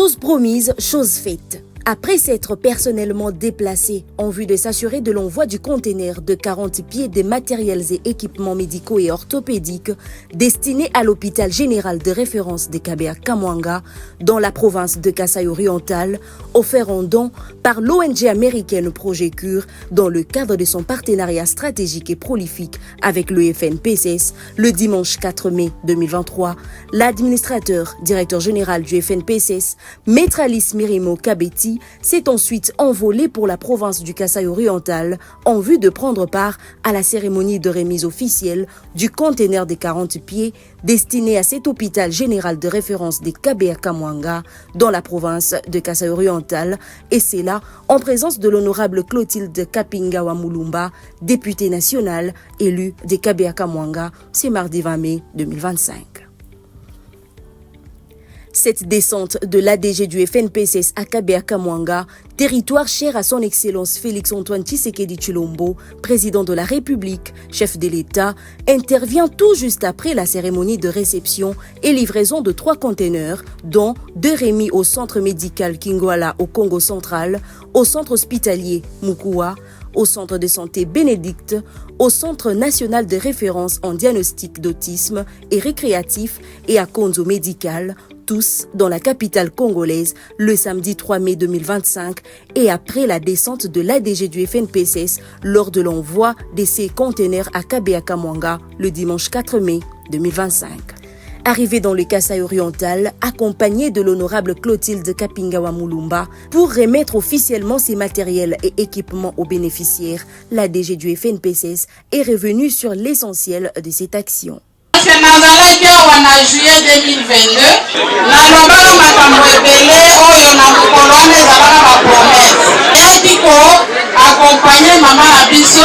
Chose promise, chose faite. Après s'être personnellement déplacé en vue de s'assurer de l'envoi du conteneur de 40 pieds de matériels et équipements médicaux et orthopédiques destinés à l'hôpital général de référence de Kabea-Kamwanga dans la province de Kasaï-Oriental, offert en don par l'ONG américaine Projet Cure dans le cadre de son partenariat stratégique et prolifique avec le FNPSS le dimanche 4 mai 2023, l'administrateur directeur général du FNPSS, Maître Alice Mirimo Kabeti, s'est ensuite envolé pour la province du Kasaï-Oriental en vue de prendre part à la cérémonie de remise officielle du conteneur de 40 pieds destiné à cet hôpital général de référence de Kabea-Kamwanga dans la province de Kasaï-Oriental, et c'est là en présence de l'honorable Clotilde Kapingawa Mulumba, députée nationale élue de Kabea-Kamwanga, c'est mardi 20 mai 2025. Cette descente de l'ADG du FNPSS à Kabea-Kamwanga, territoire cher à son Excellence Félix-Antoine Tshisekedi Tshilombo, président de la République, chef de l'État, intervient tout juste après la cérémonie de réception et livraison de 3 conteneurs, dont 2 remis au centre médical Kingwala au Congo central, au centre hospitalier Mukua, au centre de santé Bénédicte, au centre national de référence en diagnostic d'autisme et récréatif et à Konzo médical, tous dans la capitale congolaise le samedi 3 mai 2025 et après la descente de l'ADG du FNPSS lors de l'envoi de ces conteneurs à Kabea-Kamwanga le dimanche 4 mai 2025. Arrivé dans le Kasaï-Oriental, accompagné de l'honorable Clotilde Kapingawa Mulumba, pour remettre officiellement ses matériels et équipements aux bénéficiaires, l'ADG du FNPSS est revenu sur l'essentiel de cette action. Nazalaki awa na juillet 2022 nalobaka makambo ebele oyo na mokolo wana ezalaka bapromese eyaki ko accompagner mama na biso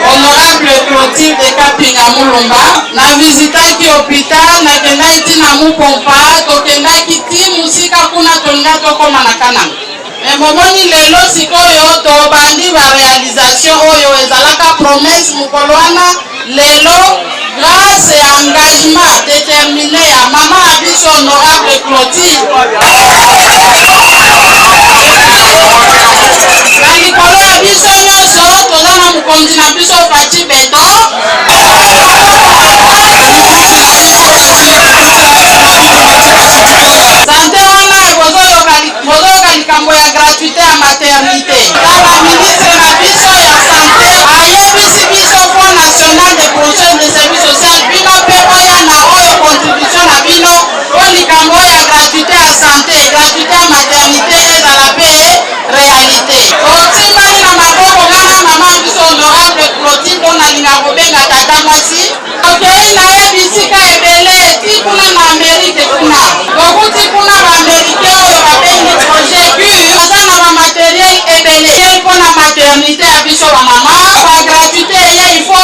honorable Clotilde Kapinga Mulumba na visitaki hôpital nakendaki ntina Mupompa tokendaki ti musika kuna tolinga tokoma na Kananga. Momoni lelo sikoyo tobandi ba réalisation oyo ezalaka promesse mokolo wana lelo grâce et engagement déterminé à maman abiso honorable Clotilde na likolo ya biso nyonso toza na mokonzi na biso Faci Beto sante wana bozoyoka likambo ya gratuité ya maternité tala ministre na biso ya sante ayebisi biso Fonds national de promotion de service social bino mpe boya na oyo contribution na bino po likambo ya gratuité ya sante gratuité ya maternité ezala mpe réalité otimbani na maboko ngana mama biso honorable Clotilde onalinga kobenga tata mwasi okei na ye bisika ebele ti kuna na Amerike kuna bokuti kuna baamerike oyo babengi Projet Cure aza na bamateriel ebele ye mpona maternité ya biso bamama bagratuité ye ifo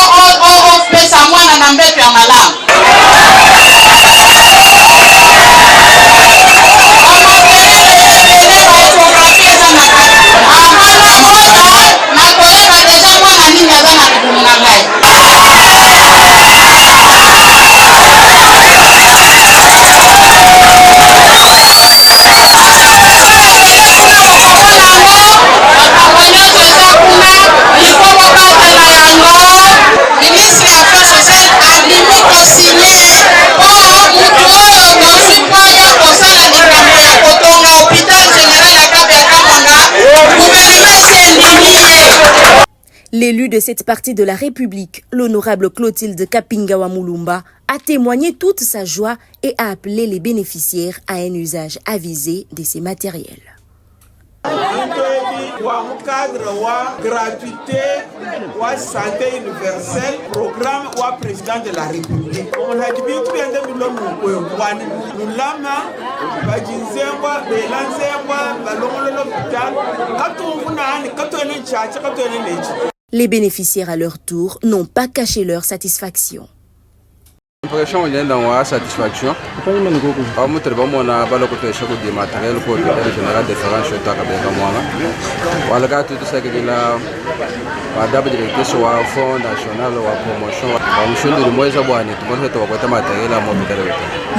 opesa mwana na mbeto ya malamu nakoyeba deja mwana nini aza na libumu na ngai makambo nyonso eza kuna ifo bobatela yango ministre ya affaires sociale alimi kosinye po mutu oyo bozwi kwaya kosala likambo ya kotonga hôpital général ya Kabea-Kamwanga gouvernement endimi ye. L'élu de cette partie de la République, l'honorable Clotilde Kapingawa Mulumba, a témoigné toute sa joie et a appelé les bénéficiaires à un usage avisé de ces matériels. Wa cadre wa gratuité wa santé universelle programme wa président de la République on a dit bien que nous wani lama bajinzengwa belanzengwa balongolo l'hôpital katoni chacha katoni lechi. Les bénéficiaires à leur tour n'ont pas caché leur satisfaction. Impression on dans la satisfaction. Amu treba mona balo ko te shoko di matériel ko de général de Ferran Chota ka be ka mwanga. Wala ka tout ça que la madame directeur sur le fonds national wa promotion wa mshondo de moyo zabwani tumonhe to kwa matériel à mobile.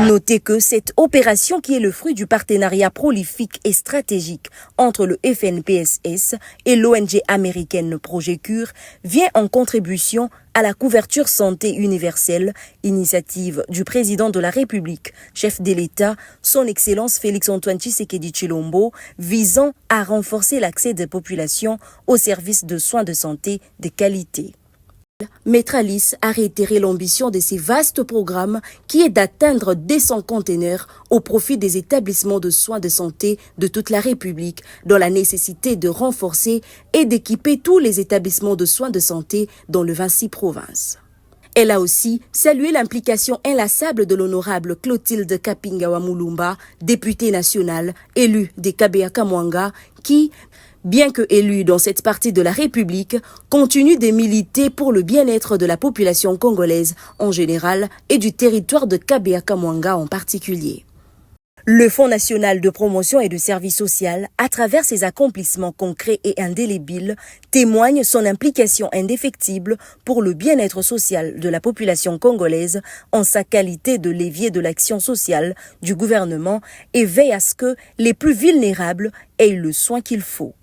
Notez que cette opération, qui est le fruit du partenariat prolifique et stratégique entre le FNPSS et l'ONG américaine Projet Cure, vient en contribution à la couverture santé universelle, initiative du président de la République, chef de l'État, son Excellence Félix-Antoine Tshisekedi Tshilombo, visant à renforcer l'accès des populations aux services de soins de santé de qualité. Maître Alice a réitéré l'ambition de ces vastes programmes qui est d'atteindre 200 conteneurs au profit des établissements de soins de santé de toute la République, dans la nécessité de renforcer et d'équiper tous les établissements de soins de santé dans les 26 provinces. Elle a aussi salué l'implication inlassable de l'honorable Clotilde Kapingawa Mulumba, députée nationale, élue des Kabea Mwanga, qui, bien que élu dans cette partie de la République, continue de militer pour le bien-être de la population congolaise en général et du territoire de Kabea Mwanga en particulier. Le Fonds national de promotion et de services sociaux, à travers ses accomplissements concrets et indélébiles, témoigne son implication indéfectible pour le bien-être social de la population congolaise en sa qualité de levier de l'action sociale du gouvernement et veille à ce que les plus vulnérables aient le soin qu'il faut.